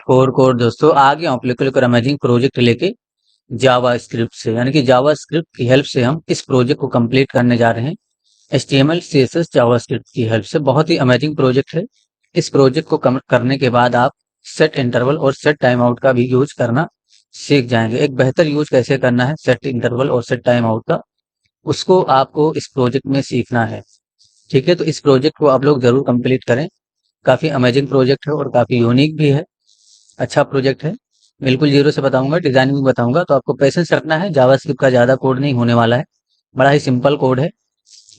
और कोर दोस्तों आ गया हूँ आप लोग को अमेजिंग प्रोजेक्ट लेके जावा स्क्रिप्ट से, यानी कि जावा स्क्रिप्ट की हेल्प से हम इस प्रोजेक्ट को कंप्लीट करने जा रहे हैं। HTML CSS जावा स्क्रिप्ट की हेल्प से बहुत ही अमेजिंग प्रोजेक्ट है। इस प्रोजेक्ट को करने के बाद आप सेट इंटरवल और सेट टाइम आउट का भी यूज करना सीख जाएंगे। एक बेहतर यूज कैसे करना है सेट इंटरवल और सेट टाइम आउट का, उसको आपको इस प्रोजेक्ट में सीखना है। ठीक है, तो इस प्रोजेक्ट को आप लोग जरूर कंप्लीट करें। काफी अमेजिंग प्रोजेक्ट है और काफी यूनिक भी है। अच्छा प्रोजेक्ट है। बिल्कुल जीरो से बताऊंगा, डिजाइनिंग भी बताऊंगा, तो आपको पेशेंस रखना है। जावास्क्रिप्ट का ज्यादा कोड नहीं होने वाला है, बड़ा ही सिंपल कोड है,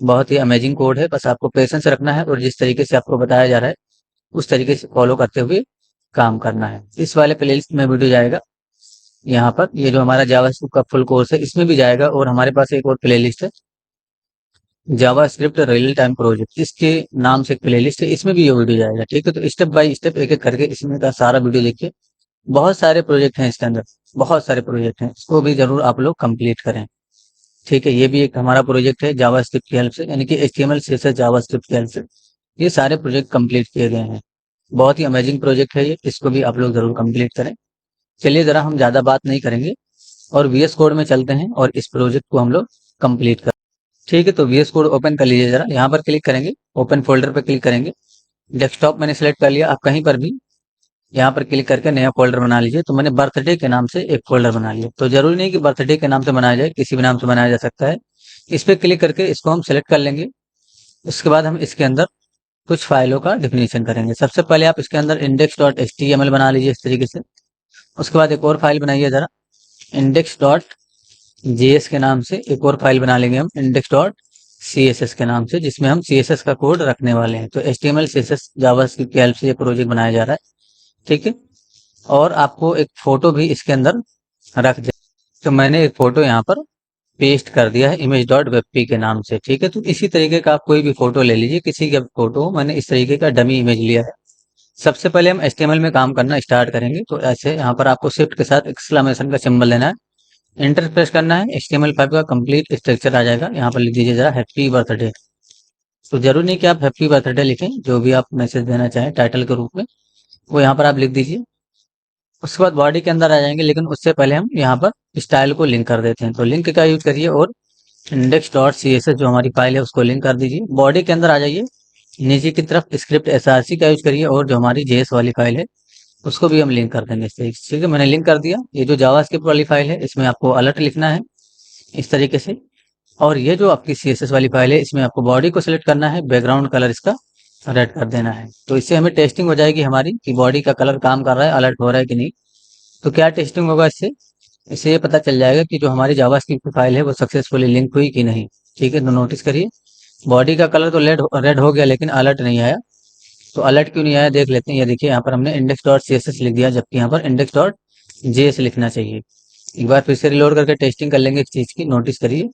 बहुत ही अमेजिंग कोड है। बस आपको पेशेंस रखना है और जिस तरीके से आपको बताया जा रहा है उस तरीके से फॉलो करते हुए काम करना है। इस वाले प्लेलिस्ट में वीडियो जाएगा, यहाँ पर ये जो हमारा जावास्क्रिप्ट का फुल कोर्स है इसमें भी जाएगा। और हमारे पास एक और प्लेलिस्ट है, जावा स्क्रिप्ट रियल टाइम प्रोजेक्ट, इसके नाम से एक प्लेलिस्ट है, इसमें भी ये वीडियो जाएगा। ठीक है, तो स्टेप बाय स्टेप एक एक करके इसमें का सारा वीडियो देखिए। बहुत सारे प्रोजेक्ट हैं इसके अंदर, बहुत सारे प्रोजेक्ट हैं, इसको भी जरूर आप लोग कंप्लीट करें। ठीक है, ये भी एक हमारा प्रोजेक्ट है जावा स्क्रिप्ट की हेल्प से, यानी कि HTML CSS जावा स्क्रिप्ट की हेल्प से ये सारे प्रोजेक्ट कंप्लीट किए गए हैं। बहुत ही अमेजिंग प्रोजेक्ट है ये, इसको भी आप लोग जरूर कंप्लीट करें। चलिए जरा हम ज्यादा बात नहीं करेंगे और VS कोड में चलते हैं और इस प्रोजेक्ट को हम लोग कंप्लीट करें। ठीक है, तो VS कोड ओपन कर लीजिए जरा, यहाँ पर क्लिक करेंगे, ओपन फोल्डर पर क्लिक करेंगे। डेस्कटॉप मैंने सेलेक्ट कर लिया, आप कहीं पर भी यहाँ पर क्लिक करके नया फोल्डर बना लीजिए। तो मैंने बर्थडे के नाम से एक फोल्डर बना लिया। तो जरूरी नहीं कि बर्थडे के नाम से बनाया जाए, किसी भी नाम से बनाया जा सकता है। इस पे क्लिक करके इसको हम सेलेक्ट कर लेंगे। उसके बाद हम इसके अंदर कुछ फाइलों का डिफिनेशन करेंगे। सबसे पहले आप इसके अंदर index.html बना लीजिए इस तरीके से। उसके बाद एक और फाइल बनाइए जरा, index.js के नाम से एक और फाइल बना लेंगे हम index.css के नाम से, जिसमें हम CSS का कोड रखने वाले हैं। तो HTML CSS जावास्क्रिप्ट की हेल्प से ये प्रोजेक्ट बनाया जा रहा है। ठीक है, और आपको एक फोटो भी इसके अंदर रख दे। तो मैंने एक फोटो यहाँ पर पेस्ट कर दिया है image.webp के नाम से। ठीक है, तो इसी तरीके का आप कोई भी फोटो ले लीजिए, किसी का फोटो, मैंने इस तरीके का डमी इमेज लिया है। सबसे पहले हम HTML में काम करना स्टार्ट करेंगे। तो ऐसे यहाँ पर आपको शिफ्ट के साथ एक्सक्लेमेशन का सिंबल लेना है, एंटर प्रेस करना है, HTML5 का कंप्लीट स्ट्रक्चर आ जाएगा। यहाँ पर लिख दीजिए जरा हैप्पी बर्थडे। तो जरूर नहीं कि आप हैप्पी बर्थडे लिखें, जो भी आप मैसेज देना चाहें टाइटल के रूप में वो यहाँ पर आप लिख दीजिए। उसके बाद बॉडी के अंदर आ जाएंगे, लेकिन उससे पहले हम यहाँ पर स्टाइल को लिंक कर देते हैं। तो लिंक का यूज करिए और index.css जो हमारी फाइल है उसको लिंक कर दीजिए। बॉडी के अंदर आ जाइए, नीचे की तरफ स्क्रिप्ट src का यूज करिए और जो हमारी JS वाली फाइल है उसको भी हम लिंक कर देंगे इस तरीके से। ठीक है, मैंने लिंक कर दिया। ये जो जावास्क्रिप्ट वाली फाइल है इसमें आपको अलर्ट लिखना है इस तरीके से। और ये जो आपकी CSS वाली फाइल है इसमें आपको बॉडी को सिलेक्ट करना है, बैकग्राउंड कलर इसका रेड कर देना है। तो इससे हमें टेस्टिंग हो जाएगी हमारी कि बॉडी का कलर काम कर रहा है, अलर्ट हो रहा है कि नहीं। तो क्या टेस्टिंग होगा इससे, इससे ये पता चल जाएगा कि जो हमारी जावास्क्रिप्ट फाइल है वो सक्सेसफुली लिंक हुई कि नहीं। ठीक है, तो नोटिस करिए बॉडी का कलर तो रेड हो गया लेकिन अलर्ट नहीं आया। तो अलर्ट क्यों नहीं आया देख लेते हैं। ये देखिए यहाँ पर हमने index.css लिख दिया, जबकि यहाँ पर index.js लिखना चाहिए। एक बार फिर से रिलोड करके टेस्टिंग कर लेंगे इस चीज की। नोटिस करिए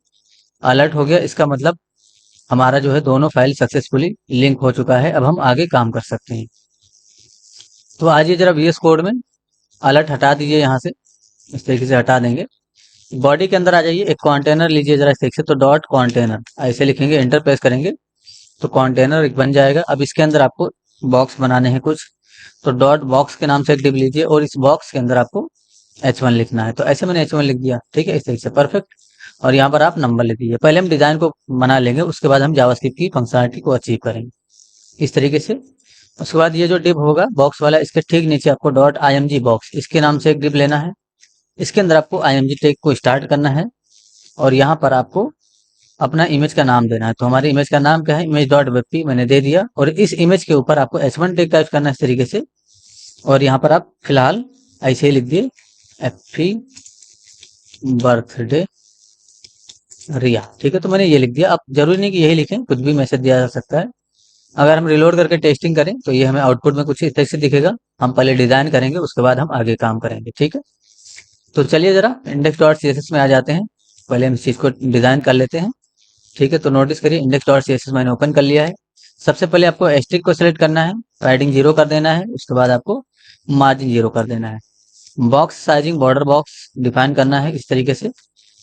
अलर्ट हो गया, इसका मतलब हमारा जो है दोनों फाइल सक्सेसफुली लिंक हो चुका है। अब हम आगे काम कर सकते हैं। तो आइए जरा VS कोड में अलर्ट हटा दीजिए, यहाँ से इस तरीके से हटा देंगे। बॉडी के अंदर आ जाइए, एक कंटेनर लीजिए जरा इस तरीके से। तो डॉट कंटेनर ऐसे लिखेंगे, एंटर प्रेस करेंगे तो कंटेनर एक बन जाएगा। अब इसके अंदर आपको बॉक्स बनाने हैं कुछ, तो डॉट बॉक्स के नाम से एक डिव लीजिए और इस बॉक्स के अंदर आपको H1 लिखना है। तो ऐसे मैंने H1 लिख दिया। ठीक है, इस तरीके से परफेक्ट। और यहाँ पर आप नंबर लिख दीजिए। पहले हम डिजाइन को बना लेंगे, उसके बाद हम जावास्क्रिप्ट की फंक्शनलिटी को अचीव करेंगे इस तरीके से। उसके बाद ये जो डिव होगा बॉक्स वाला, इसके ठीक नीचे आपको डॉट img बॉक्स इसके नाम से एक डिव लेना है। इसके अंदर आपको img टैग को स्टार्ट करना है और यहाँ पर आपको अपना इमेज का नाम देना है। तो हमारी इमेज का नाम क्या है, image.webp मैंने दे दिया। और इस इमेज के ऊपर आपको H1 टैग टाइप करना है इस तरीके से। और यहाँ पर आप फिलहाल ऐसे ही लिख दिए हैप्पी बर्थडे रिया। ठीक है, तो मैंने ये लिख दिया। अब जरूरी नहीं कि यही लिखें, कुछ भी मैसेज दिया जा सकता है। अगर हम रिलोड करके टेस्टिंग करें तो ये हमें आउटपुट में कुछ इस तरह से दिखेगा। हम पहले डिजाइन करेंगे, उसके बाद हम आगे काम करेंगे। ठीक है, तो चलिए जरा index.css में आ जाते हैं। पहले हम इस चीज को डिजाइन कर लेते हैं। ठीक है, तो नोटिस करिए index.css मैंने ओपन कर लिया है। सबसे पहले आपको एस्ट्रिक को सिलेक्ट करना है, पैडिंग 0 कर देना है। उसके बाद आपको मार्जिन 0 कर देना है। Box sizing border box define करना है इस तरीके से।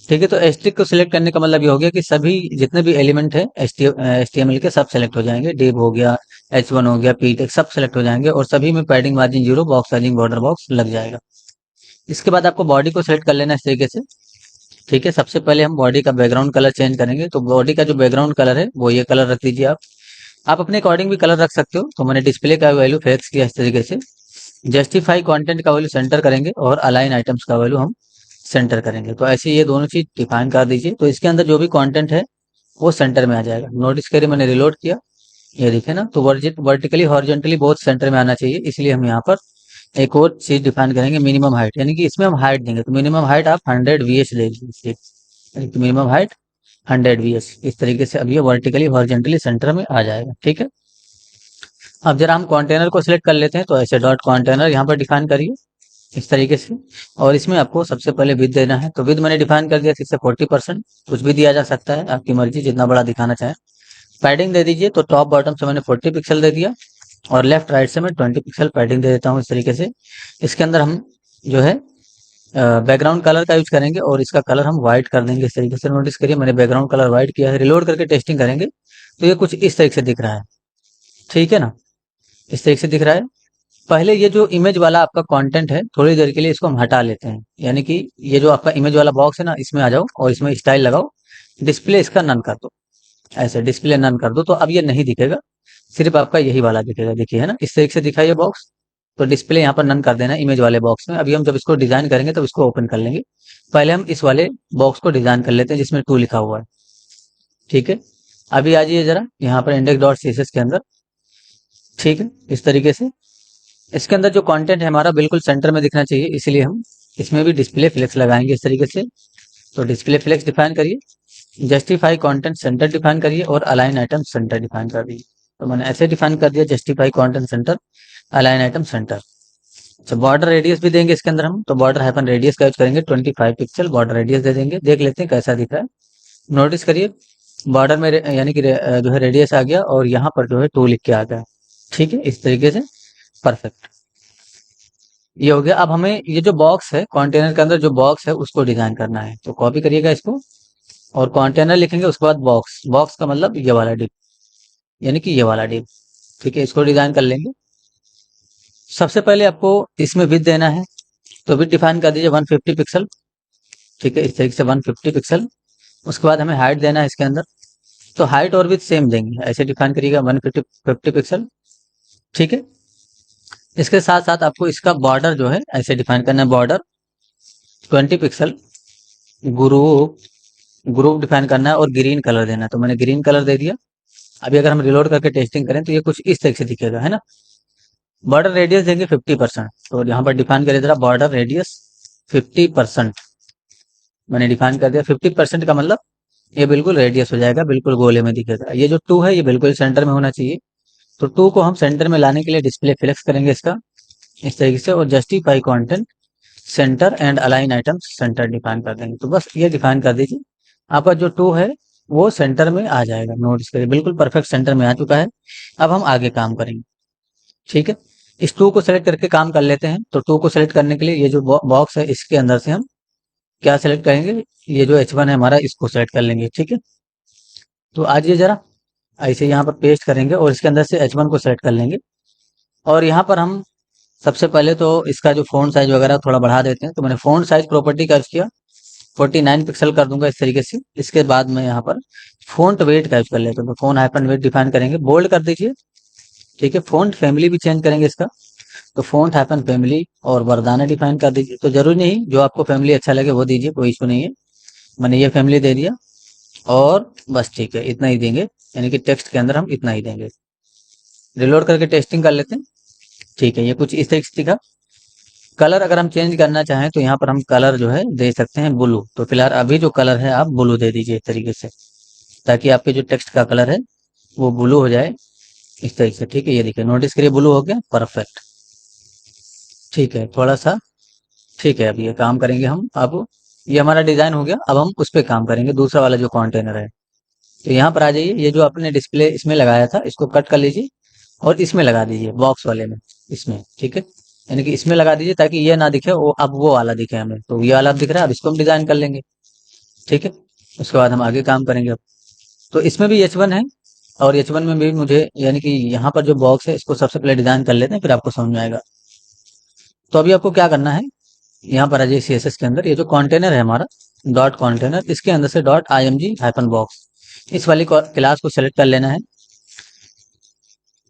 ठीक है, तो एस्ट्रिक को सिलेक्ट करने का मतलब ये हो गया कि सभी जितने भी एलिमेंट है HTML के सब सेलेक्ट हो जाएंगे। डिव हो गया, H1 हो गया, पीटेक, सब सेलेक्ट हो जाएंगे और सभी में padding margin 0, box sizing border box लग जाएगा। इसके बाद आपको बॉडी को सेलेक्ट कर लेना है इस तरीके से। ठीक है, सबसे पहले हम बॉडी का बैकग्राउंड कलर चेंज करेंगे। तो बॉडी का जो बैकग्राउंड कलर है वो ये कलर रख दीजिए आप अपने अकॉर्डिंग भी कलर रख सकते हो। तो मैंने डिस्प्ले का वैल्यू फिक्स किया इस तरीके से। जस्टिफाई कंटेंट का वैल्यू सेंटर करेंगे और अलाइन आइटम्स का वैल्यू हम सेंटर करेंगे। तो ऐसे ये दोनों चीज डिफाइन कर दीजिए। तो इसके अंदर जो भी कंटेंट है वो सेंटर में आ जाएगा। नोटिस करिए मैंने रिलोड किया, ये दिखे ना, तो वर्टिकली हॉरिजॉन्टली बहुत सेंटर में आना चाहिए। इसलिए हम यहाँ पर एक और चीज डिफाइन करेंगे, मिनिमम हाइट, यानी कि इसमें हम हाइट देंगे। तो मिनिमम हाइट आप 100 VH दे दीजिए, यानी कि मिनिमम हाइट 100 VH। इस तरीके से अब ये वर्टिकली हॉरिजॉन्टली सेंटर में आ जाएगा। ठीक है, अब जरा हम कंटेनर को सिलेक्ट कर लेते हैं। तो ऐसे डॉट कंटेनर यहाँ पर डिफाइन करिए इस तरीके से। और इसमें आपको सबसे पहले विड्थ देना है। तो विड्थ मैंने डिफाइन कर दिया 6 से 40%, कुछ भी दिया जा सकता है, आपकी मर्जी, जितना बड़ा दिखाना चाहें। पैडिंग दे दीजिए। तो टॉप बॉटम से मैंने 40 पिक्सल दे दिया और लेफ्ट राइट से मैं 20 पिक्सल पैडिंग दे देता हूँ इस तरीके से। इसके अंदर हम जो है बैकग्राउंड कलर का यूज करेंगे और इसका कलर हम व्हाइट कर देंगे इस तरीके से। नोटिस करिए मैंने बैकग्राउंड कलर व्हाइट किया है। रिलोड करके टेस्टिंग करेंगे तो ये कुछ इस तरीके से दिख रहा है। ठीक है ना, इस तरीके से दिख रहा है। पहले ये जो इमेज वाला आपका कंटेंट है, थोड़ी देर के लिए इसको हम हटा लेते हैं। यानी कि ये जो आपका इमेज वाला बॉक्स है ना, इसमें आ जाओ और इसमें स्टाइल लगाओ, डिस्प्ले इसका नन कर दो। ऐसे डिस्प्ले नन कर दो तो अब ये नहीं दिखेगा, सिर्फ आपका यही वाला दिखेगा। देखिए है ना, इस तरीके से दिखा ये बॉक्स। तो डिस्प्ले यहाँ पर नन कर देना इमेज वाले बॉक्स में। अभी हम जब इसको डिजाइन करेंगे तब इसको ओपन कर लेंगे। पहले हम इस वाले बॉक्स को डिजाइन कर लेते हैं जिसमें 2 लिखा हुआ है। ठीक है, अभी आ जाइए जरा यहाँ पर इंडेक्स डॉट सीएसएस के अंदर। ठीक है, इस तरीके से इसके अंदर जो कंटेंट है हमारा बिल्कुल सेंटर में दिखना चाहिए, इसलिए हम इसमें भी डिस्प्ले फ्लेक्स लगाएंगे इस तरीके से। तो डिस्प्ले फ्लेक्स डिफाइन करिए, जस्टिफाई कंटेंट सेंटर डिफाइन करिए और अलाइन आइटम सेंटर डिफाइन कर दीजिए। तो मैंने ऐसे डिफाइन कर दिया, justify content centre, align item centre. अच्छा, बॉर्डर रेडियस भी देंगे इसके अंदर हम। तो बॉर्डर हाइफन रेडियस का यूज करेंगे, 25 पिक्सल बॉर्डर रेडियस दे देंगे। देख लेते हैं कैसा दिख रहा है। नोटिस करिए बॉर्डर में यानी कि जो है रेडियस आ गया और यहाँ पर जो है 2 लिख के आ गया। ठीक है, इस तरीके से परफेक्ट, ये हो गया। अब हमें ये जो बॉक्स है, कंटेनर के अंदर जो बॉक्स है उसको डिजाइन करना है। तो कॉपी करिएगा इसको और कंटेनर लिखेंगे, उसके बाद बॉक्स। बॉक्स का मतलब ये वाला डिप, यानी कि ये वाला डिप। ठीक है, इसको डिजाइन कर लेंगे। सबसे पहले आपको इसमें विड्थ देना है। तो विड्थ डिफाइन कर दीजिए 150 पिक्सल। ठीक है, इस तरीके से 150 पिक्सल। उसके बाद हमें हाइट देना है इसके अंदर। तो हाइट और विड्थ सेम देंगे, ऐसे डिफाइन करिएगा 150 पिक्सल। ठीक है, इसके साथ साथ आपको इसका बॉर्डर जो है ऐसे डिफाइन करना है, border 20 pixel. Group group define करना है और ग्रीन कलर देना है। तो मैंने ग्रीन कलर दे दिया। अभी अगर हम रिलोड करके टेस्टिंग करें तो ये कुछ इस तरीके से दिखेगा, है ना। बॉर्डर रेडियस देंगे 50%। तो यहाँ पर डिफाइन करिए जरा, बॉर्डर रेडियस 50%। मैंने डिफाइन कर दिया। 50% का मतलब ये बिल्कुल रेडियस हो जाएगा, बिल्कुल गोले में दिखेगा। ये जो 2 है ये बिल्कुल सेंटर में होना चाहिए। तो 2 को हम सेंटर में लाने के लिए डिस्प्ले फ्लेक्स करेंगे इसका इस तरीके से और justify content centre and align items centre define कर देंगे। तो बस ये डिफाइन कर दीजिए, आपका जो 2 है वो सेंटर में आ जाएगा। नोटिस करिए बिल्कुल परफेक्ट सेंटर में आ चुका है। अब हम आगे काम करेंगे। ठीक है, इस 2 को सेलेक्ट करके काम कर लेते हैं। तो 2 को सेलेक्ट करने के लिए ये जो बॉक्स है इसके अंदर से हम क्या सेलेक्ट करेंगे, ये जो H1 है हमारा, इसको सेलेक्ट कर लेंगे। ठीक है, तो आज ये जरा ऐसे यहाँ पर पेस्ट करेंगे और इसके अंदर से H1 को सेलेक्ट कर लेंगे। और यहाँ पर हम सबसे पहले तो इसका जो फ़ॉन्ट साइज वगैरह थोड़ा बढ़ा देते हैं। तो मैंने फ़ॉन्ट साइज प्रॉपर्टी का यूज़ किया, 49 पिक्सल कर दूंगा इस तरीके से। इसके बाद मैं यहाँ पर फ़ॉन्ट वेट का यूज़ कर लेता हूँ। तो फ़ॉन्ट हाइपन वेट डिफाइन करेंगे, बोल्ड कर दीजिए। ठीक है, फ़ॉन्ट फैमिली भी चेंज करेंगे इसका। तो फ़ॉन्ट हाइपन फैमिली और वरदाना डिफाइन कर दीजिए। तो जरूरी नहीं, जो आपको फैमिली अच्छा लगे वो दीजिए, कोई इशू नहीं है। मैंने ये फैमिली दे दिया और बस ठीक है, इतना ही देंगे, यानी कि टेक्स्ट के अंदर हम इतना ही देंगे। रिलोड करके टेस्टिंग कर लेते हैं। ठीक है, ये कुछ इस तरीके से दिखा। कलर अगर हम चेंज करना चाहें तो यहाँ पर हम कलर जो है दे सकते हैं ब्लू। तो फिलहाल अभी जो कलर है आप ब्लू दे दीजिए इस तरीके से, ताकि आपके जो टेक्स्ट का कलर है वो ब्लू हो जाए इस तरीके से। ठीक है, ये देखिए नोटिस करिए ब्लू हो गया, परफेक्ट। ठीक है, थोड़ा सा ठीक है। अब ये काम करेंगे हम। अब ये हमारा डिजाइन हो गया, अब हम उस पर काम करेंगे, दूसरा वाला जो कंटेनर है। तो यहाँ पर आ जाइए, ये जो आपने डिस्प्ले इसमें लगाया था इसको कट कर लीजिए और इसमें लगा दीजिए, बॉक्स वाले में, इसमें। ठीक है, यानी कि इसमें लगा दीजिए ताकि ये ना दिखे, वो अब वो वाला दिखे हमें। तो ये वाला अब दिख रहा है, अब इसको हम डिजाइन कर लेंगे। ठीक है, उसके बाद हम आगे काम करेंगे। अब तो इसमें भी H1 है, और H1 में भी मुझे यानी कि यहाँ पर जो बॉक्स है इसको सबसे पहले डिजाइन कर लेते हैं, फिर आपको समझ में आएगा। तो अभी आपको क्या करना है, यहाँ पर आ जाइए CSS के अंदर, ये जो कंटेनर है हमारा डॉट कंटेनर, इसके अंदर से डॉट img हाइफन बॉक्स इस वाली क्लास को सेलेक्ट कर लेना है।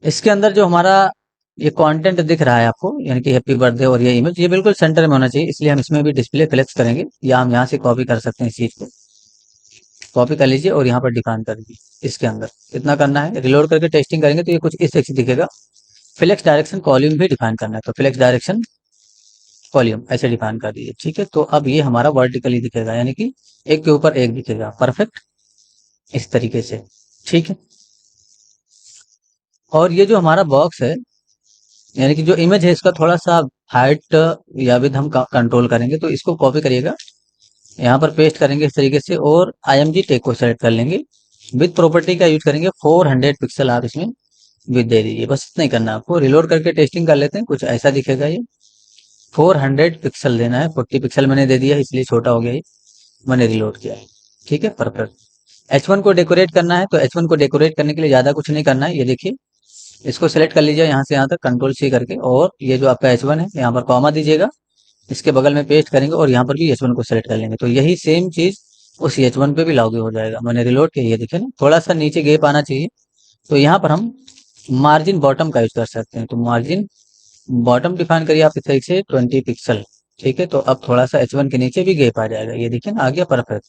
इसके अंदर जो हमारा ये कंटेंट दिख रहा है आपको, यानी कि हैप्पी बर्थडे और ये इमेज, ये बिल्कुल सेंटर में होना चाहिए, इसलिए हम इसमें भी डिस्प्ले फ्लेक्स करेंगे, या हम यहाँ से कॉपी कर सकते हैं, इस चीज को कॉपी कर लीजिए और यहाँ पर डिफाइन कर दीजिए। इसके अंदर इतना करना है, रिलोड करके टेस्टिंग करेंगे तो ये कुछ इस तरह से दिखेगा। फ्लेक्स डायरेक्शन कॉल्यूम भी डिफाइन करना है, तो फ्लेक्स डायरेक्शन कॉल्यूम ऐसे डिफाइन कर दीजिए। ठीक है, तो अब ये हमारा वर्टिकली दिखेगा, यानी कि एक के ऊपर एक दिखेगा, परफेक्ट इस तरीके से। ठीक है, और ये जो हमारा बॉक्स है, यानी कि जो इमेज है, इसका थोड़ा सा हाइट या विड्थ हम कंट्रोल करेंगे, तो इसको कॉपी करिएगा, यहाँ पर पेस्ट करेंगे इस तरीके से, और img टैग को सेलेक्ट कर लेंगे, विद प्रॉपर्टी का यूज करेंगे, 400 पिक्सल आप इसमें विद दे दीजिए, बस इतना ही करना है आपको। रिलोड करके टेस्टिंग कर लेते हैं, कुछ ऐसा दिखेगा ये। 400 पिक्सल देना है, 40 पिक्सल मैंने दे दिया इसलिए छोटा हो गया ये, मैंने रिलोड किया है। ठीक है, परफेक्ट। H1 को डेकोरेट करना है, तो H1 को डेकोरेट करने के लिए ज्यादा कुछ नहीं करना है, ये देखिए, इसको सेलेक्ट कर लीजिए यहाँ से यहाँ तक कंट्रोल C करके, और ये जो आपका H1 है यहाँ पर कॉमा दीजिएगा, इसके बगल में पेस्ट करेंगे और यहाँ पर भी H1 को सेलेक्ट कर लेंगे, तो यही सेम चीज उस H1 पे भी लागू हो जाएगा। मैंने रिलोड किया, ये देखिए ना, थोड़ा सा नीचे गैप आना चाहिए, तो यहाँ पर हम मार्जिन बॉटम का यूज कर सकते हैं, तो मार्जिन बॉटम डिफाइन करिए आप इस तरीके से 20 पिक्सल। ठीक है, तो अब थोड़ा सा H1 के नीचे भी गैप आ जाएगा, ये देखिए ना, आ गया परफेक्ट।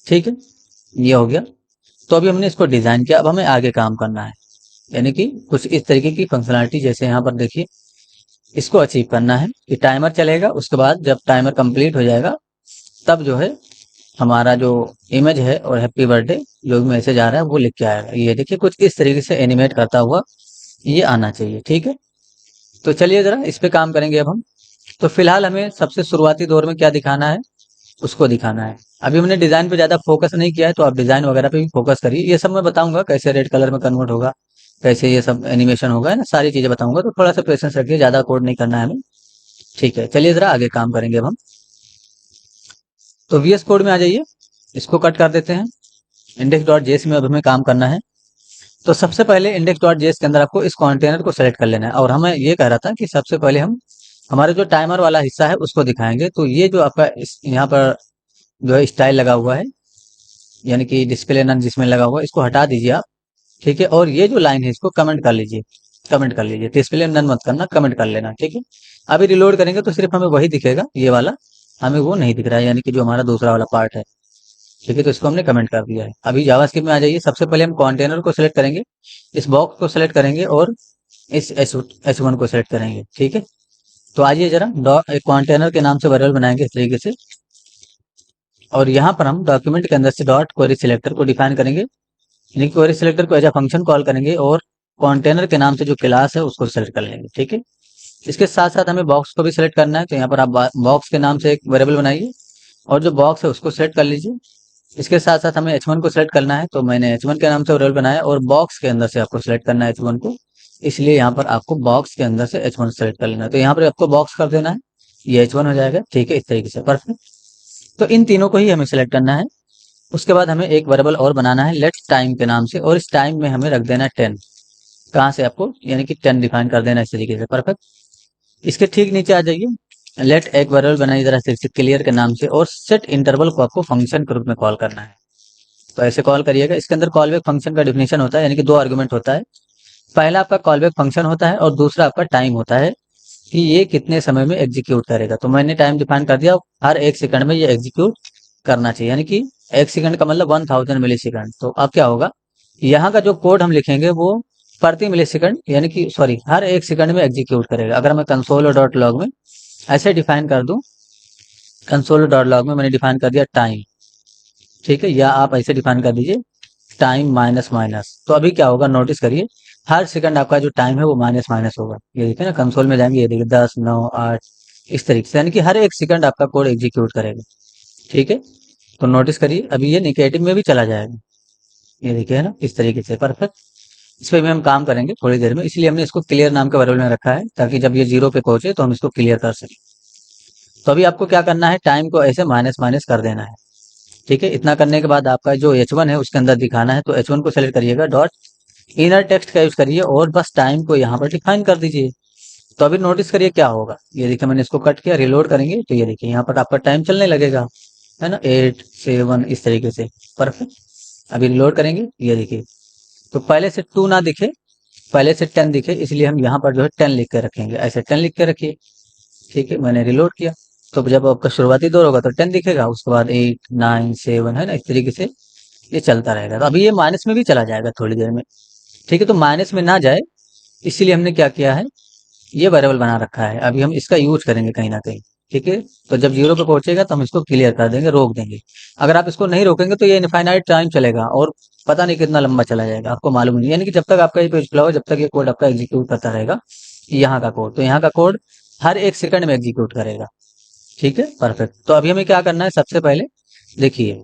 ठीक है, ये हो गया। तो अभी हमने इसको डिजाइन किया, अब हमें आगे काम करना है, यानी कि कुछ इस तरीके की फंक्शनलिटी, जैसे यहाँ पर देखिए, इसको अचीव करना है कि टाइमर चलेगा, उसके बाद जब टाइमर कंप्लीट हो जाएगा तब जो है हमारा जो इमेज है और हैप्पी बर्थडे जो भी मैसेज आ रहा है वो लिख के आएगा। ये देखिए, कुछ इस तरीके से एनिमेट करता हुआ ये आना चाहिए। ठीक है, तो चलिए जरा इस पे काम करेंगे अब हम। तो फिलहाल हमें सबसे शुरुआती दौर में क्या दिखाना है, उसको दिखाना है। अभी हमने डिजाइन पे ज्यादा फोकस नहीं किया है, तो आप डिजाइन वगैरह पे भी फोकस करिए, ये सब मैं बताऊंगा कैसे रेड कलर में कन्वर्ट होगा, कैसे ये सब एनिमेशन होगा, है ना, सारी चीजें बताऊंगा, तो थोड़ा सा पेशेंस रखिए, ज्यादा कोड नहीं करना है हमें। ठीक है, चलिए जरा आगे काम करेंगे अब हम। तो VS कोड में आ जाइए, इसको कट कर देते हैं। इंडेक्स डॉट जेएस में अब हमें काम करना है। तो सबसे पहले इंडेक्स डॉट जेएस के अंदर आपको इस कंटेनर को सेलेक्ट कर लेना है, और हमें ये कह रहा था कि सबसे पहले हम हमारे जो टाइमर वाला हिस्सा है उसको दिखाएंगे। तो ये जो आपका यहाँ पर जो है स्टाइल लगा हुआ है, यानी कि डिस्प्ले नन जिसमें लगा हुआ है, इसको हटा दीजिए आप। ठीक है, और ये जो लाइन है इसको कमेंट कर लीजिए, कमेंट कर लीजिए, डिस्प्ले नन मत करना, कमेंट कर लेना। ठीक है, अभी रिलोड करेंगे तो सिर्फ हमें वही दिखेगा, ये वाला हमें वो नहीं दिख रहा है, यानी कि जो हमारा दूसरा वाला पार्ट है। ठीक है, तो इसको हमने कमेंट कर दिया है। अभी जावास्क्रिप्ट में आ जाइए, सबसे पहले हम कंटेनर को सिलेक्ट करेंगे, इस बॉक्स को सिलेक्ट करेंगे और इस H1 को सिलेक्ट करेंगे। ठीक है, तो आइए जरा एक कंटेनर के नाम से वेरिएबल बनाएंगे इस तरीके से, और यहाँ पर हम डॉक्यूमेंट के अंदर से डॉट क्वेरी सिलेक्टर को डिफाइन करेंगे, यानी क्वेरी सिलेक्टर को एज अ फंक्शन कॉल करेंगे, और कंटेनर के नाम से जो क्लास है उसको सिलेक्ट कर लेंगे। ठीक है, इसके साथ साथ हमें बॉक्स को भी सिलेक्ट करना है, तो यहाँ पर आप बॉक्स के नाम से एक वेरिएबल बनाइए, और जो बॉक्स है उसको सिलेक्ट कर लीजिए। इसके साथ साथ हमें H1 को सिलेक्ट करना है, तो मैंने H1 के नाम से वेरिएबल बनाया, और बॉक्स के अंदर से आपको सिलेक्ट करना है H1 को, इसलिए यहाँ पर आपको बॉक्स के अंदर से H1 सेलेक्ट कर लेना है, तो यहाँ पर आपको बॉक्स कर देना है, ये H1 हो जाएगा। ठीक है, इस तरीके से परफेक्ट। तो इन तीनों को ही हमें सिलेक्ट करना है। उसके बाद हमें एक वेरिएबल और बनाना है लेट्स टाइम के नाम से, और इस टाइम में हमें रख देना है 10, कहाँ से आपको, यानी कि 10 डिफाइन कर देना है इस तरीके से, परफेक्ट। इसके ठीक नीचे आ जाइए, लेट एक वेरिएबल बनाइए जरा से क्लियर के नाम से, और सेट इंटरवल को आपको फंक्शन के रूप में कॉल करना है, तो ऐसे कॉल करिएगा। इसके अंदर कॉल बैक फंक्शन का डिफिनेशन होता है, यानी कि दो आर्गुमेंट होता है, पहला आपका कॉल बैक फंक्शन होता है और दूसरा आपका टाइम होता है कि ये कितने समय में एग्जीक्यूट करेगा। तो मैंने टाइम डिफाइन कर दिया, हर एक सेकंड में ये एग्जीक्यूट करना चाहिए, यानी कि एक सेकंड का मतलब 1000 मिली सेकंड। तो अब क्या होगा, यहाँ का जो कोड हम लिखेंगे वो प्रति मिली सेकंड, यानी कि सॉरी, हर एक सेकंड में एग्जीक्यूट करेगा। अगर मैं कंसोल डॉट लॉग में ऐसे डिफाइन कर दूं, कंसोल डॉट लॉग में मैंने डिफाइन कर दिया टाइम, ठीक है, या आप ऐसे डिफाइन कर दीजिए टाइम माइनस माइनस, तो अभी क्या होगा नोटिस करिए, हर सेकंड आपका जो टाइम है वो माइनस माइनस होगा। ये देखिए ना, कंसोल में जाएंगे, ये देखिए 10 9 8 इस तरीके से, यानी कि हर एक सेकंड आपका कोड एग्जीक्यूट करेगा। ठीक है, तो नोटिस करिए अभी ये निगेटिव में भी चला जाएगा, ये देखिए ना, इस तरीके से परफेक्ट। इस पे भी हम काम करेंगे थोड़ी देर में, इसलिए हमने इसको क्लियर नाम के वेरिएबल में रखा है, ताकि जब ये 0 पे पहुंचे तो हम इसको क्लियर कर सकें। तो अभी आपको क्या करना है, टाइम को ऐसे माइनस माइनस कर देना है। ठीक है, इतना करने के बाद आपका जो H1 है उसके अंदर दिखाना है, तो H1 को सेलेक्ट करिएगा, डॉट इनर टेक्स्ट का यूज करिए और बस टाइम को यहाँ पर डिफाइन कर दीजिए। तो अभी नोटिस करिए क्या होगा, ये देखिए मैंने इसको कट किया, रिलोड करेंगे तो ये देखिए यहाँ पर आपका टाइम चलने लगेगा, है ना, 8 7 इस तरीके से। परफेक्ट। अभी रिलोड करेंगे, ये देखिए, तो पहले से 2 ना दिखे, पहले से 10 दिखे, इसलिए हम यहाँ पर जो है 10 लिख के रखेंगे, ऐसे 10 लिख के रखिए। ठीक है, मैंने रिलोड किया, तो जब आपका शुरुआती दौर होगा तो 10 दिखेगा, उसके बाद 8 9 7, है ना, इस तरीके से ये चलता रहेगा। तो अभी ये माइनस में भी चला जाएगा थोड़ी देर में। ठीक है, तो माइनस में ना जाए इसीलिए हमने क्या किया है, ये वेरिएबल बना रखा है, अभी हम इसका यूज करेंगे कहीं ना कहीं। ठीक है, तो जब 0 पे पहुंचेगा तो हम इसको क्लियर कर देंगे, रोक देंगे। अगर आप इसको नहीं रोकेंगे तो ये इनफाइनाइट टाइम चलेगा और पता नहीं कितना लंबा चला जाएगा, आपको मालूम नहीं, यानी कि जब तक आपका ये पेज खुला हो, जब तक ये कोड आपका एग्जीक्यूट करता रहेगा, यहाँ का कोड, तो यहाँ का कोड हर 1 सेकंड में एग्जीक्यूट करेगा। ठीक है, परफेक्ट। तो अभी हमें क्या करना है, सबसे पहले देखिए,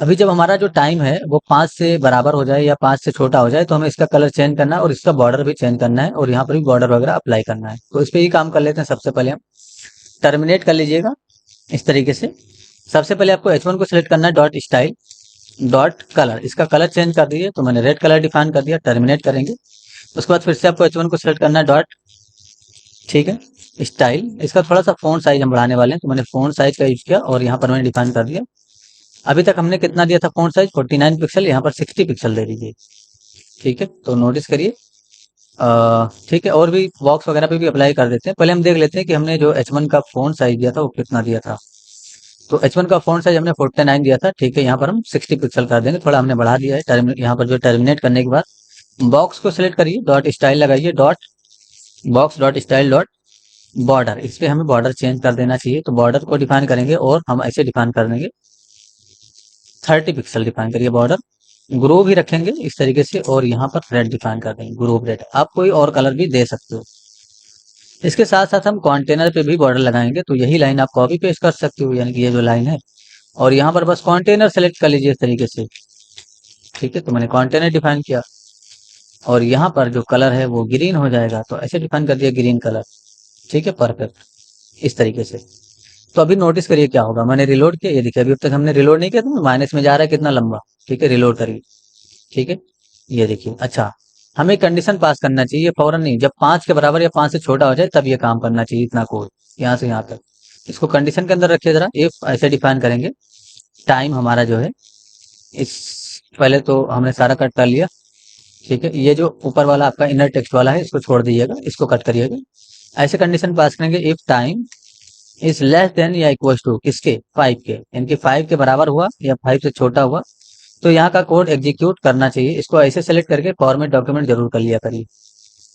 अभी जब हमारा जो टाइम है वो 5 से बराबर हो जाए या 5 से छोटा हो जाए, तो हमें इसका कलर चेंज करना है और इसका बॉर्डर भी चेंज करना है और यहाँ पर भी बॉर्डर वगैरह अप्लाई करना है। तो इस पे ही काम कर लेते हैं। सबसे पहले हम टर्मिनेट कर लीजिएगा इस तरीके से। सबसे पहले आपको H1 को सिलेक्ट करना है, डॉट स्टाइल डॉट कलर, इसका कलर चेंज कर दीजिए, तो मैंने रेड कलर डिफाइन कर दिया। टर्मिनेट करेंगे, उसके बाद फिर से आपको H1 को सिलेक्ट करना है, डॉट, ठीक है, स्टाइल, इसका थोड़ा सा फ़ॉन्ट साइज हम बढ़ाने वाले हैं, तो मैंने फ़ॉन्ट साइज का यूज किया और यहाँ पर मैंने डिफाइन कर दिया। अभी तक हमने कितना दिया था फ़ॉन्ट साइज, 49 पिक्सल, यहाँ पर 60 पिक्सल दे दीजिए। ठीक है, तो नोटिस करिए। ठीक है, और भी बॉक्स वगैरह पे भी अप्लाई कर देते हैं। पहले हम देख लेते हैं कि हमने जो H1 का फ़ॉन्ट साइज दिया था वो कितना दिया था। तो H1 का फ़ॉन्ट साइज हमने 49 दिया था। ठीक है, यहाँ पर हम 60 पिक्सल कर देंगे, थोड़ा हमने बढ़ा दिया है। यहाँ पर जो टर्मिनेट करने के बाद बॉक्स को सिलेक्ट करिए, डॉट स्टाइल लगाइए, dot box dot style dot border, इस पे हमें बॉर्डर चेंज कर देना चाहिए। तो बॉर्डर को डिफाइन करेंगे और हम ऐसे डिफाइन कर देंगे, 30 पिक्सल डिफाइन करिए बॉर्डर। ग्रो भी रखेंगे इस तरीके से और यहाँ पर रेड डिफाइन कर देंगे, ग्रो रेड। आप कोई और कलर भी दे सकते हो। इसके साथ साथ हम कंटेनर पे भी बॉर्डर लगाएंगे, तो यही लाइन आप कॉपी पेस्ट कर सकते हो, यानी कि ये जो लाइन है, और यहाँ पर बस कंटेनर सेलेक्ट कर लीजिए इस तरीके से। ठीक है, तो मैंने कंटेनर डिफाइन किया और यहाँ पर जो कलर है वो ग्रीन हो जाएगा, तो ऐसे डिफाइन कर दिया, ग्रीन कलर। ठीक है, परफेक्ट, इस तरीके से। तो अभी नोटिस करिए क्या होगा, मैंने रिलोड किया, ये देखिए अभी अब तक हमने रिलोड नहीं किया, तो माइनस में जा रहा है कितना लंबा। ठीक है, रिलोड करिए। ठीक है, ये देखिए। अच्छा, हमें कंडीशन पास करना चाहिए, फौरन नहीं, जब 5 के बराबर या 5 से छोटा हो जाए तब ये काम करना चाहिए, इतना कोड यहाँ से यहाँ तक। इसको कंडीशन के अंदर रखिए जरा, इफ ऐसे डिफाइन करेंगे, टाइम हमारा जो है, इस पहले तो हमने सारा कट कर लिया। ठीक है, ये जो ऊपर वाला आपका इनर टेक्स्ट वाला है इसको छोड़ दीजिएगा, इसको कट करिएगा। ऐसे कंडीशन पास करेंगे, if time is less than या इक्वल टू किसके, 5 के, यानी कि 5 के बराबर हुआ या 5 से छोटा हुआ, तो यहाँ का कोड एग्जीक्यूट करना चाहिए। इसको ऐसे सेलेक्ट करके फॉर्मेट डॉक्यूमेंट जरूर कर लिया करिए।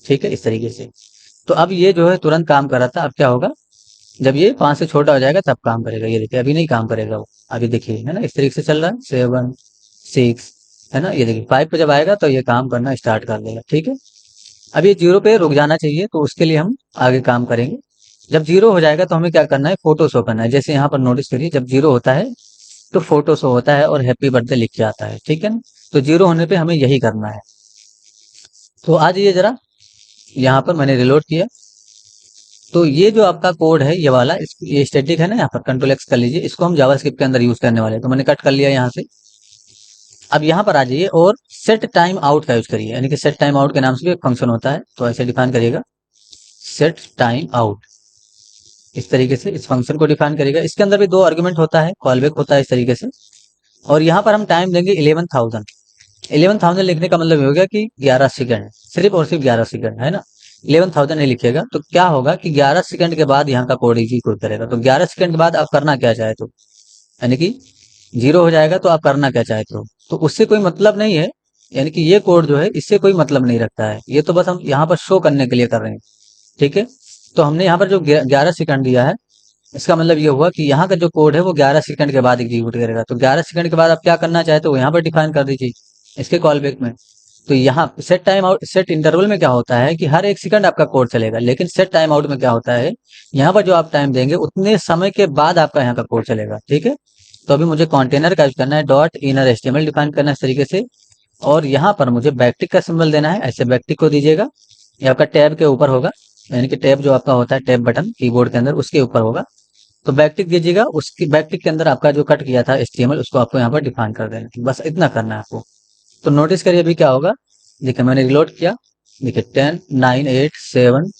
ठीक है, इस तरीके से। तो अब ये जो है तुरंत काम कर रहा था, अब क्या होगा, जब ये 5 से छोटा हो जाएगा तब काम करेगा। ये देखिए अभी नहीं काम करेगा वो, अभी देखिए, है ना, इस तरीके से चल रहा है, 7 6, है ना, ये देखिए 5 पे जब आएगा तो ये काम करना स्टार्ट कर देगा। ठीक है, अब ये 0 पे रुक जाना चाहिए, तो उसके लिए हम आगे काम करेंगे। जब 0 हो जाएगा तो हमें क्या करना है, फोटो शो करना है। जैसे यहाँ पर नोटिस करिए, जब 0 होता है तो फोटो शो होता है और हैप्पी बर्थडे लिख के आता है। ठीक है ना, तो 0 होने पे हमें यही करना है। तो आ जाइए जरा, यहाँ पर मैंने रिलोड किया, तो ये जो आपका कोड है ये वाला, ये स्टैटिक है ना, यहाँ पर कंट्रोल एक्स कर लीजिए, इसको हम जावास्क्रिप्ट के अंदर यूज करने वाले हैं, तो मैंने कट कर लिया यहाँ से। अब यहाँ पर आ जाइए और सेट टाइम आउट का यूज करिए, यानी कि सेट टाइम आउट के नाम से भी एक फंक्शन होता है, तो ऐसे डिफाइन करिएगा, सेट टाइम आउट, इस तरीके से इस फंक्शन को डिफाइन करिएगा। इसके अंदर भी 2 आर्गुमेंट होता है, कॉलबैक होता है इस तरीके से। और यहाँ पर हम टाइम देंगे 11,000। 11,000 लिखने का मतलब ये हो गया कि 11 सेकंड, सिर्फ और सिर्फ 11 सेकंड, है ना। 11,000 नहीं लिखिएगा, तो क्या होगा कि 11 सेकंड के बाद यहाँ का कोड एग्जीक्यूट करेगा। तो 11 सेकंड के बाद आप करना क्या चाहते हो, यानी कि 0 हो जाएगा तो आप करना क्या चाहते हो, तो उससे कोई मतलब नहीं है। यानी कि ये कोड जो है इससे कोई मतलब नहीं रखता है, ये तो बस हम यहाँ पर शो करने के लिए कर रहे हैं। ठीक है, तो हमने यहाँ पर जो 11 सेकंड दिया है, इसका मतलब ये हुआ कि यहाँ का जो कोड है वो 11 सेकंड के बाद एग्जीक्यूट करेगा। तो 11 सेकंड के बाद आप क्या करना चाहते हो, यहाँ पर डिफाइन कर दीजिए इसके कॉल बैक में। तो यहाँ set time out, set interval में क्या होता है कि हर 1 सेकंड आपका कोड चलेगा, लेकिन सेट टाइम आउट में क्या होता है, यहाँ पर जो आप टाइम देंगे उतने समय के बाद आपका यहाँ का कोड चलेगा। ठीक है, तो अभी मुझे कंटेनर का यूज करना है, डॉट इनर एचटीएमएल डिफाइन करना है इस तरीके से, और यहाँ पर मुझे बैकटिक का सिंबल देना है, ऐसे बैकटिक को दीजिएगा। ये आपका टैब के ऊपर होगा, यानी कि टैब जो आपका होता है, टैब बटन कीबोर्ड के अंदर उसके ऊपर होगा। तो बैकटिक दीजिएगा, उसकी बैकटिक के अंदर आपका जो कट किया था HTML उसको आपको यहाँ पर डिफाइन कर देना है। बस इतना करना है आपको। तो नोटिस करिए अभी क्या होगा। देखिए मैंने रिलोड किया, देखिए 10 9 8 7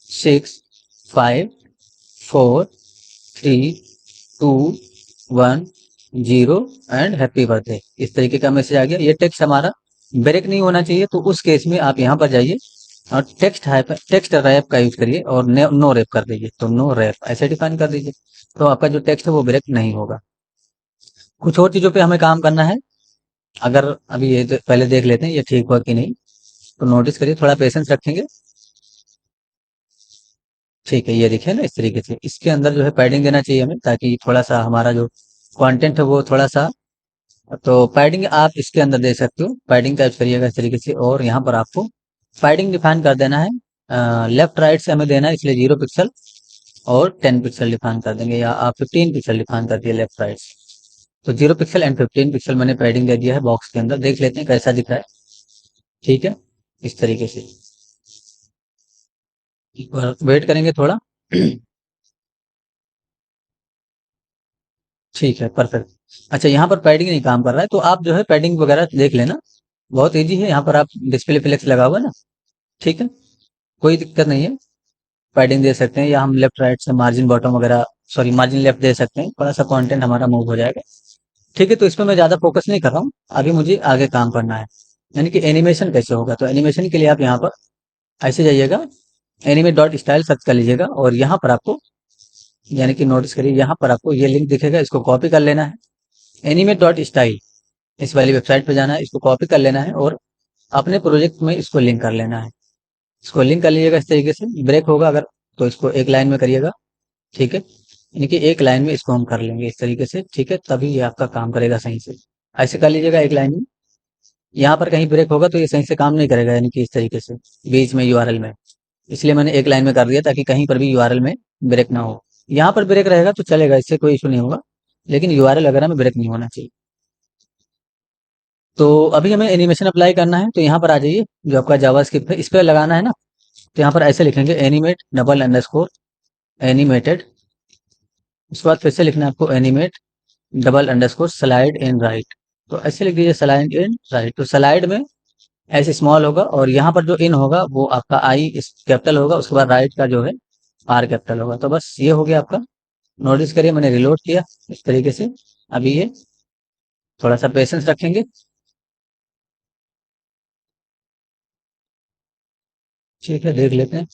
6 5 4 3 2 1 0 एंड हैप्पी बर्थडे, इस तरीके का मैसेज आ गया। ये टेक्स्ट हमारा ब्रेक नहीं होना चाहिए, तो उस केस में आप यहाँ पर जाइए और टेक्स्ट रैप का यूज करिए और नो रैप कर दीजिए। तो नो रैप ऐसे डिफाइन कर दीजिए, तो आपका जो टेक्स्ट है वो ब्रेक नहीं होगा। कुछ और चीजों पे हमें काम करना है। अगर अभी ये पहले देख लेते हैं ये ठीक हुआ कि नहीं। तो नोटिस करिए, थोड़ा पेशेंस रखेंगे। ठीक है, ये देखिए ना, इस तरीके से इसके अंदर जो है पैडिंग देना चाहिए हमें, ताकि थोड़ा सा हमारा जो कंटेंट है वो थोड़ा सा, तो पैडिंग आप इसके अंदर दे सकते हो। पैडिंग का यूज करिएगा इस तरीके से, और यहाँ पर आपको पैडिंग डिफाइन कर देना है। लेफ्ट राइट से हमें देना है, इसलिए 0 पिक्सल और 10 पिक्सल डिफाइन कर देंगे, या आप 15 पिक्सल डिफाइन कर दिए लेफ्ट राइट से। तो 0 पिक्सल एंड 15 पिक्सल मैंने पैडिंग दे दिया है बॉक्स के अंदर। देख लेते हैं कैसा दिख रहा है। ठीक है, इस तरीके से एक बार वेट करेंगे थोड़ा। ठीक है, परफेक्ट। अच्छा, यहाँ पर पैडिंग नहीं काम कर रहा है, तो आप जो है पैडिंग वगैरह देख लेना, बहुत इजी है। यहाँ पर आप डिस्प्ले फ्लेक्स लगा हुआ है ना, ठीक है, कोई दिक्कत नहीं है। पैडिंग दे सकते हैं, या हम लेफ्ट राइट से मार्जिन बॉटम वगैरह, सॉरी मार्जिन लेफ्ट दे सकते हैं, थोड़ा सा कंटेंट हमारा मूव हो जाएगा। ठीक है, तो इसमें मैं ज्यादा फोकस नहीं कर रहा हूँ, अभी मुझे आगे काम करना है। यानी कि एनिमेशन कैसे होगा, तो एनिमेशन के लिए आप यहाँ पर ऐसे जाइएगा, एनिमेट डॉट स्टाइल सर्च कर लीजिएगा, और यहाँ पर आपको, यानी कि नोटिस करिए यहाँ पर आपको ये लिंक दिखेगा, इसको कॉपी कर लेना है। एनिमेट डॉट स्टाइल, इस वाली वेबसाइट पे जाना है, इसको कॉपी कर लेना है और अपने प्रोजेक्ट में इसको लिंक कर लेना है। इसको लिंक कर लीजिएगा इस तरीके से। ब्रेक होगा अगर, तो इसको एक लाइन में करिएगा। ठीक है, यानी कि एक लाइन में इसको हम कर लेंगे इस तरीके से। ठीक है, तभी ये आपका काम करेगा सही से। ऐसे कर लीजिएगा एक लाइन में। यहाँ पर कहीं ब्रेक होगा तो ये सही से काम नहीं करेगा, यानी कि इस तरीके से बीच में यूआरएल में। इसलिए मैंने एक लाइन में कर दिया, ताकि कहीं पर भी यूआरएल में ब्रेक ना हो। यहाँ पर ब्रेक रहेगा तो चलेगा, इससे कोई इशू नहीं होगा, लेकिन यूआरएल वगैरह में ब्रेक नहीं होना चाहिए। तो अभी हमें एनिमेशन अप्लाई करना है, तो यहाँ पर आ जाइए, जो आपका जावास्क्रिप्ट है इस पर लगाना है ना। तो यहाँ पर ऐसे लिखेंगे एनिमेट डबल अंडरस्कोर एनिमेटेड। उसके बाद फिर से लिखना है आपको animate double underscore slide in right. तो ऐसे लिख दीजिए स्लाइड इन राइट। तो स्लाइड में ऐसे स्मॉल होगा, और यहाँ पर जो इन होगा वो आपका आई इस कैपिटल होगा, उसके बाद राइट का जो है आर कैपिटल होगा। तो बस ये हो गया आपका। नोटिस करिए मैंने रिलोड किया इस तरीके से। अभी ये थोड़ा सा पेशेंस रखेंगे। ठीक है, देख लेते हैं।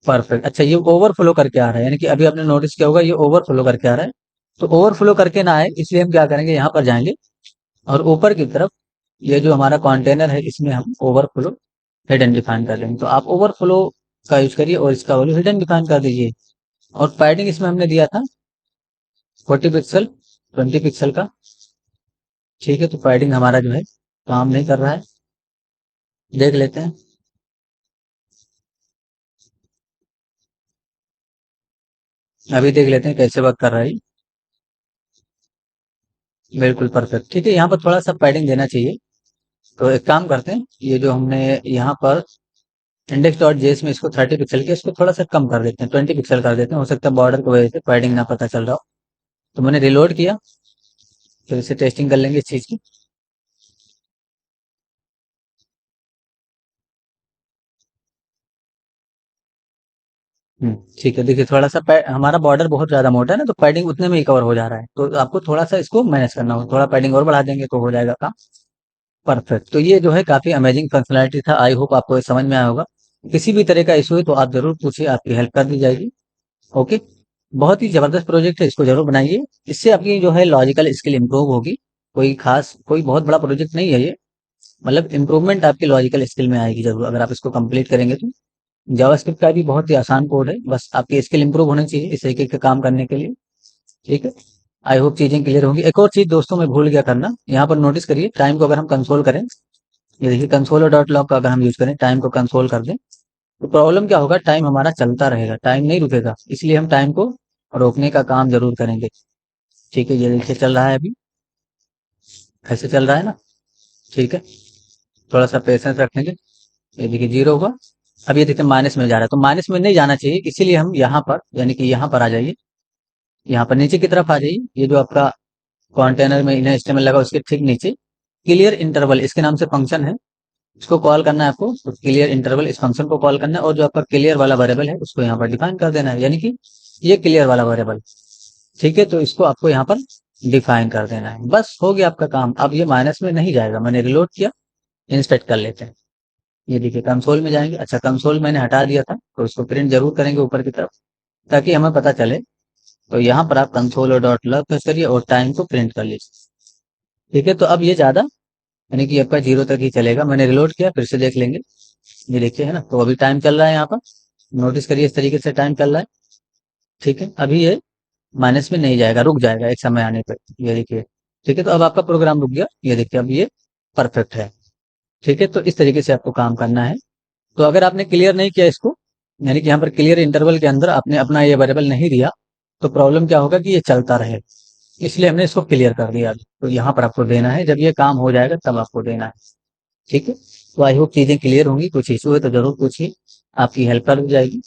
परफेक्ट। अच्छा, ये ओवरफ्लो करके आ रहा है, यानी कि अभी आपने नोटिस किया होगा ये ओवरफ्लो करके आ रहा है। तो ओवरफ्लो करके ना आए, इसलिए हम क्या करेंगे, यहाँ पर जाएंगे और ऊपर की तरफ ये जो हमारा कंटेनर है इसमें हम ओवरफ्लो हिडन डिफाइन कर लेंगे। तो आप ओवरफ्लो का यूज करिए और इसका वैल्यू हिडन डिफाइन कर दीजिए। और पैडिंग इसमें हमने दिया था 40 पिक्सल 20 पिक्सल का। ठीक है, तो पैडिंग हमारा जो है काम नहीं कर रहा है। देख लेते हैं। अभी देख लेते हैं कैसे वर्क कर रहा है। बिल्कुल परफेक्ट। ठीक है, यहाँ पर थोड़ा सा पैडिंग देना चाहिए। तो एक काम करते हैं, ये जो हमने यहाँ पर इंडेक्स डॉट जेएस में इसको 30 पिक्सल के, इसको थोड़ा सा कम कर देते हैं, 20 पिक्सल कर देते हैं। हो सकता है बॉर्डर की वजह से पैडिंग ना पता चल रहा हो। तो मैंने रिलोड किया, फिर इसे टेस्टिंग कर लेंगे इस चीज की। ठीक है, देखिए थोड़ा सा हमारा बॉर्डर बहुत ज्यादा मोटा है ना, तो पैडिंग उतने में ही कवर हो जा रहा है। तो आपको थोड़ा सा इसको मैनेज करना होगा, थोड़ा पैडिंग और बढ़ा देंगे तो हो जाएगा काम। परफेक्ट। तो ये जो है काफी अमेजिंग फंक्शनलिटी था, आई होप आपको ये समझ में आया होगा। किसी भी तरह का इशू है तो आप जरूर पूछिए, आपकी हेल्प कर दी जाएगी। ओके, बहुत ही जबरदस्त प्रोजेक्ट है, इसको जरूर बनाइए। इससे आपकी जो है लॉजिकल स्किल इंप्रूव होगी। कोई खास, कोई बहुत बड़ा प्रोजेक्ट नहीं है ये, मतलब इम्प्रूवमेंट आपकी लॉजिकल स्किल में आएगी जरूर, अगर आप इसको कंप्लीट करेंगे तो। जावास्क्रिप्ट का भी बहुत ही आसान कोड है, बस आपकी स्किल इंप्रूव होनी चाहिए इस तरीके का काम करने के लिए। ठीक है, आई होप चीजें क्लियर होंगी। एक और चीज दोस्तों मैं भूल गया करना, यहाँ पर नोटिस करिए टाइम को अगर हम कंसोल करें, ये देखिए कंसोल और डॉट लॉग का अगर हम यूज करें, टाइम को कंसोल कर दें, तो प्रॉब्लम क्या होगा, टाइम हमारा चलता रहेगा, टाइम नहीं रुकेगा। इसलिए हम टाइम को रोकने का काम जरूर करेंगे। ठीक है, ये देखिए चल रहा है अभी, ऐसे चल रहा है ना। ठीक है, थोड़ा सा पेशेंस रखेंगे। ये देखिए 0 हुआ, अब ये देखिए माइनस में जा रहा है, तो माइनस में नहीं जाना चाहिए, इसीलिए हम यहाँ पर यानी कि यहाँ पर आ जाइए, यहाँ पर नीचे की तरफ आ जाइए। ये जो आपका कंटेनर में इन्हें HTML लगा उसके ठीक नीचे क्लियर इंटरवल इसके नाम से फंक्शन है, इसको कॉल करना है आपको। तो क्लियर इंटरवल इस फंक्शन को कॉल करना है, और जो आपका क्लियर वाला वेरिएबल है उसको यहाँ पर डिफाइन कर देना है, यानी कि ये क्लियर वाला वेरिएबल, ठीक है। तो इसको आपको यहाँ पर डिफाइन कर देना है, बस हो गया आपका काम। अब ये माइनस में नहीं जाएगा, मैंने रिलोड किया, इंस्पेक्ट कर लेते हैं। ये देखिए कंसोल में जाएंगे, अच्छा कंसोल मैंने हटा दिया था, तो इसको प्रिंट जरूर करेंगे ऊपर की तरफ ताकि हमें पता चले। तो यहाँ पर आप कंसोल और डॉट लॉग प्रेस करिए और टाइम को प्रिंट कर लीजिए, ठीक है। तो अब ये ज्यादा यानी कि आपका 0 तक ही चलेगा। मैंने रिलोड किया, फिर से देख लेंगे, ये देखिए है ना। तो अभी टाइम चल रहा है यहाँ पर, नोटिस करिए इस तरीके से टाइम चल रहा है, ठीक है। अभी ये माइनस में नहीं जाएगा, रुक जाएगा एक समय आने पर, ये देखिए, ठीक है। तो अब आपका प्रोग्राम रुक गया, ये देखिए अब ये परफेक्ट है, ठीक है। तो इस तरीके से आपको काम करना है। तो अगर आपने क्लियर नहीं किया इसको, यानी कि यहाँ पर क्लियर इंटरवल के अंदर आपने अपना ये वेरिएबल नहीं दिया, तो प्रॉब्लम क्या होगा कि ये चलता रहे, इसलिए हमने इसको क्लियर कर दिया। तो यहाँ पर आपको देना है, जब ये काम हो जाएगा तब आपको देना है, ठीक है। तो आई होप चीजें क्लियर होंगी, कुछ इशू है तो जरूर पूछिए, आपकी हेल्प कर दी जाएगी।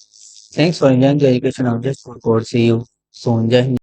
Thanks for enjoying the education of just for code, see you soon, जय हिंद।